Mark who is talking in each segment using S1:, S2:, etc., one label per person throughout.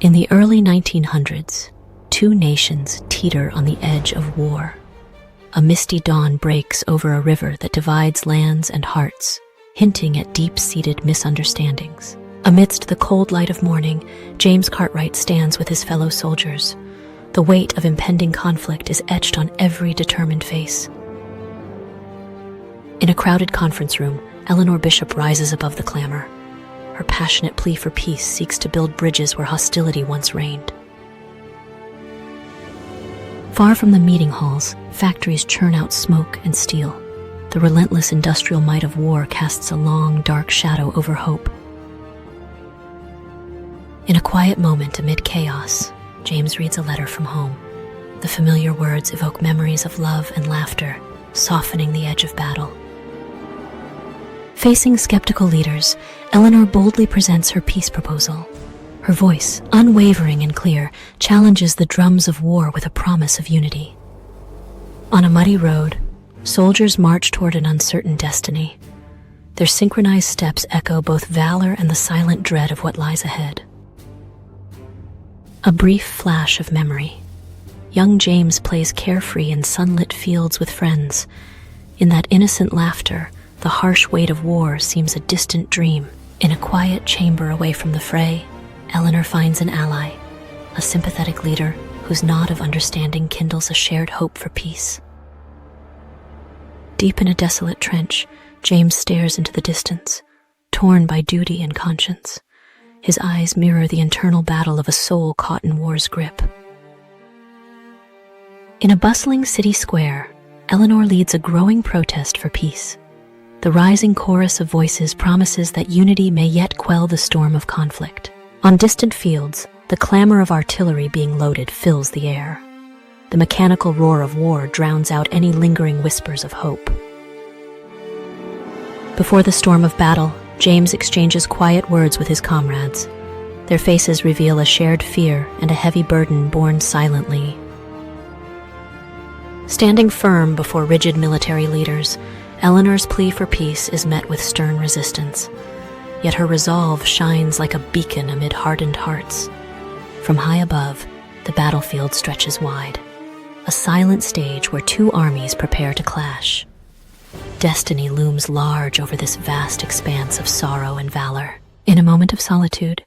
S1: In the early 1900s, two nations teeter on the edge of war. A misty dawn breaks over a river that divides lands and hearts, hinting at deep-seated misunderstandings. Amidst the cold light of morning, James Cartwright stands with his fellow soldiers. The weight of impending conflict is etched on every determined face. In a crowded conference room, Eleanor Bishop rises above the clamor. Her passionate plea for peace seeks to build bridges where hostility once reigned. Far from the meeting halls, factories churn out smoke and steel. The relentless industrial might of war casts a long, dark shadow over hope. In a quiet moment amid chaos, James reads a letter from home. The familiar words evoke memories of love and laughter, softening the edge of battle. Facing skeptical leaders, Eleanor boldly presents her peace proposal. Her voice, unwavering and clear, challenges the drums of war with a promise of unity. On a muddy road, soldiers march toward an uncertain destiny. Their synchronized steps echo both valor and the silent dread of what lies ahead. A brief flash of memory. Young James plays carefree in sunlit fields with friends. In that innocent laughter, the harsh weight of war seems a distant dream. In a quiet chamber away from the fray, Eleanor finds an ally, a sympathetic leader whose nod of understanding kindles a shared hope for peace. Deep in a desolate trench, James stares into the distance, torn by duty and conscience. His eyes mirror the internal battle of a soul caught in war's grip. In a bustling city square, Eleanor leads a growing protest for peace. The rising chorus of voices promises that unity may yet quell the storm of conflict. On distant fields, the clamor of artillery being loaded fills the air. The mechanical roar of war drowns out any lingering whispers of hope. Before the storm of battle, James exchanges quiet words with his comrades. Their faces reveal a shared fear and a heavy burden borne silently. Standing firm before rigid military leaders, Eleanor's plea for peace is met with stern resistance. Yet her resolve shines like a beacon amid hardened hearts. From high above, the battlefield stretches wide, a silent stage where two armies prepare to clash. Destiny looms large over this vast expanse of sorrow and valor. In a moment of solitude,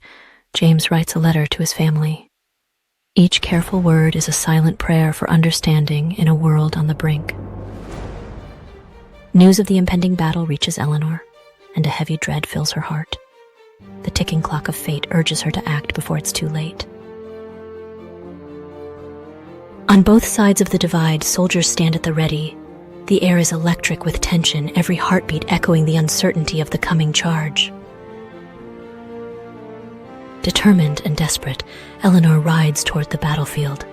S1: James writes a letter to his family. Each careful word is a silent prayer for understanding in a world on the brink. News of the impending battle reaches Eleanor, and a heavy dread fills her heart. The ticking clock of fate urges her to act before it's too late. On both sides of the divide, soldiers stand at the ready. The air is electric with tension, every heartbeat echoing the uncertainty of the coming charge. Determined and desperate, Eleanor rides toward the battlefield.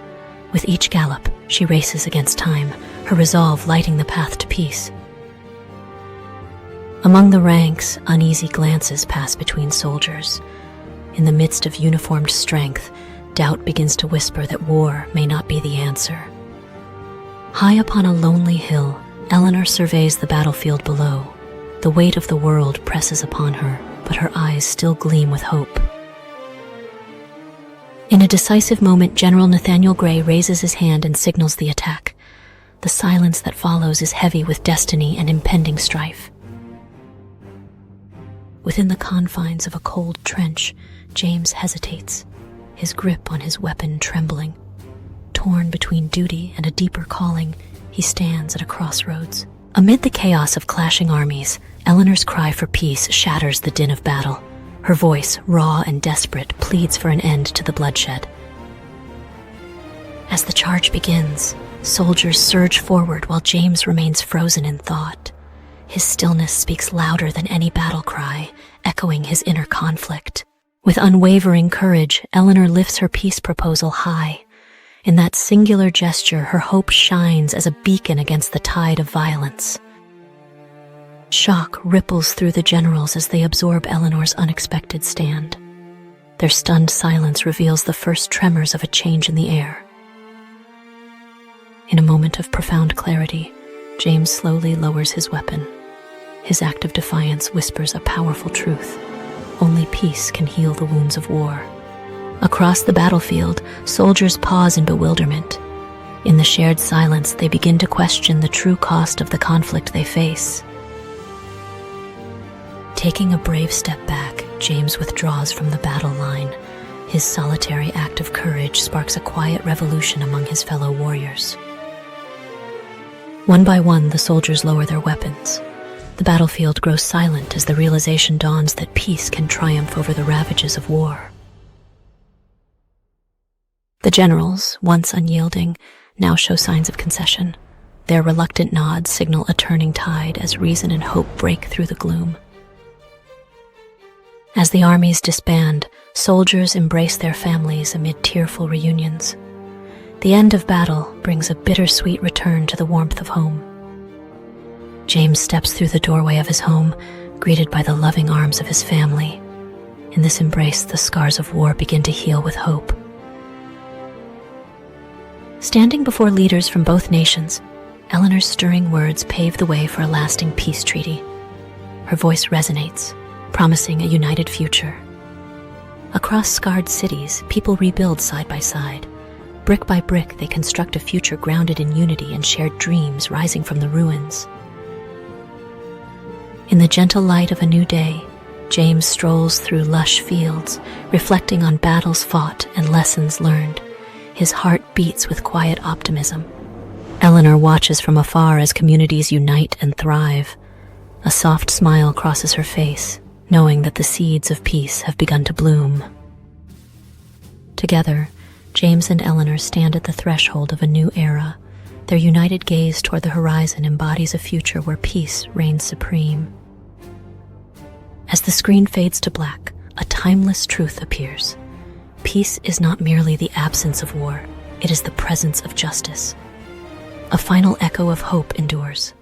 S1: With each gallop, she races against time, her resolve lighting the path to peace. Among the ranks, uneasy glances pass between soldiers. In the midst of uniformed strength, doubt begins to whisper that war may not be the answer. High upon a lonely hill, Eleanor surveys the battlefield below. The weight of the world presses upon her, but her eyes still gleam with hope. In a decisive moment, General Nathaniel Gray raises his hand and signals the attack. The silence that follows is heavy with destiny and impending strife. Within the confines of a cold trench, James hesitates, his grip on his weapon trembling. Torn between duty and a deeper calling, he stands at a crossroads. Amid the chaos of clashing armies, Eleanor's cry for peace shatters the din of battle. Her voice, raw and desperate, pleads for an end to the bloodshed. As the charge begins, soldiers surge forward while James remains frozen in thought. His stillness speaks louder than any battle cry, echoing his inner conflict. With unwavering courage, Eleanor lifts her peace proposal high. In that singular gesture, her hope shines as a beacon against the tide of violence. Shock ripples through the generals as they absorb Eleanor's unexpected stand. Their stunned silence reveals the first tremors of a change in the air. In a moment of profound clarity, James slowly lowers his weapon. His act of defiance whispers a powerful truth. Only peace can heal the wounds of war. Across the battlefield, soldiers pause in bewilderment. In the shared silence, they begin to question the true cost of the conflict they face. Taking a brave step back, James withdraws from the battle line. His solitary act of courage sparks a quiet revolution among his fellow warriors. One by one, the soldiers lower their weapons. The battlefield grows silent as the realization dawns that peace can triumph over the ravages of war. The generals, once unyielding, now show signs of concession. Their reluctant nods signal a turning tide as reason and hope break through the gloom. As the armies disband, soldiers embrace their families amid tearful reunions. The end of battle brings a bittersweet return to the warmth of home. James steps through the doorway of his home, greeted by the loving arms of his family. In this embrace, the scars of war begin to heal with hope. Standing before leaders from both nations, Eleanor's stirring words pave the way for a lasting peace treaty. Her voice resonates, promising a united future. Across scarred cities, people rebuild side by side. Brick by brick, they construct a future grounded in unity and shared dreams rising from the ruins. In the gentle light of a new day, James strolls through lush fields, reflecting on battles fought and lessons learned. His heart beats with quiet optimism. Eleanor watches from afar as communities unite and thrive. A soft smile crosses her face, knowing that the seeds of peace have begun to bloom. Together, James and Eleanor stand at the threshold of a new era. Their united gaze toward the horizon embodies a future where peace reigns supreme. As the screen fades to black, a timeless truth appears. Peace is not merely the absence of war, it is the presence of justice. A final echo of hope endures,